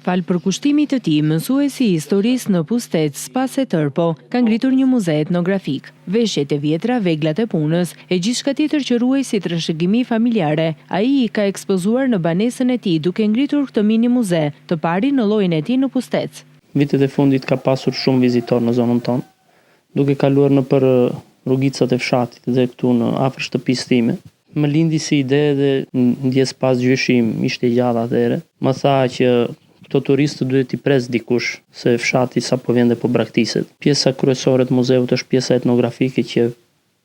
Fal përkushtimit të tij, mësuesi i historisë në Pustet, Spase Tërpo, ka ngritur një muze etnografik. Veshjet e vjetra, veglat e punës, e gjithçka tjetër që ruaj si trashëgimi familjare, ai i ka ekspozuar në banesën e tij, duke ngritur këtë mini muze, të pari në llojin e tij në Pustet. Vitet e fundit ka pasur shumë vizitor në zonën tonë, duke kaluar nëpër rrugicat e fshatit dhe këtu në afër shtëpisë time. Më lindi si ide dhe ndjes pas gjyshim, ishte gjallë atëherë. Më tha që këto turistë duhet t'i pres dikush, se fshati sapo vjen dhe po braktiset. Pjesa kryesore të muzeut është pjesa etnografike që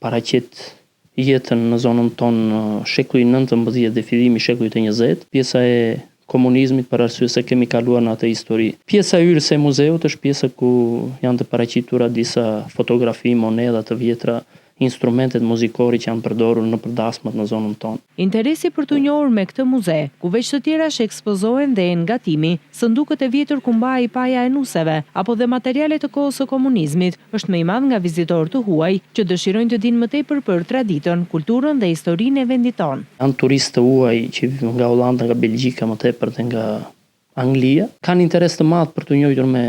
paraqet jetën në zonën tonë në shekulli 19 dhe fillimi i shekullit të 20, pjesa e komunizmit për arsye se kemi kaluar në atë histori. Pjesa hyrëse e muzeut është pjesa ku janë të paraqitura disa fotografi, monedha të vjetra, instrumentet muzikore që janë përdorur në përdasmat në zonën tonë. Interesi për të njohur me këtë muze, ku veç të tjera ekspozohen dhe ngatimi, sënduket e vjetër ku mbahej paja e nuseve, apo dhe materiale të kohës së komunizmit, është më i madh nga vizitorët të huaj që dëshirojnë të dinë më tepër për traditën, kulturën dhe historinë e vendit tonë. Janë turistë të huaj që nga Hollanda, nga Belgjika më tepër dhe nga Anglia, kanë interes të madh për të njohur me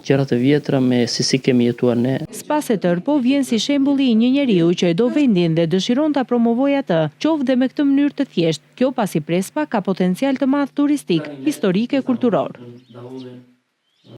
gjërat e vjetra, me si kemi jetuar ne. Spase Tërpo vjen si shembulli i një njeriu që e do vendin dhe dëshiron ta promovojë atë, qoftë dhe me këtë mënyrë të thjeshtë. Kjo pasi Prespa ka potencial të madh turistik, historik e kulturor.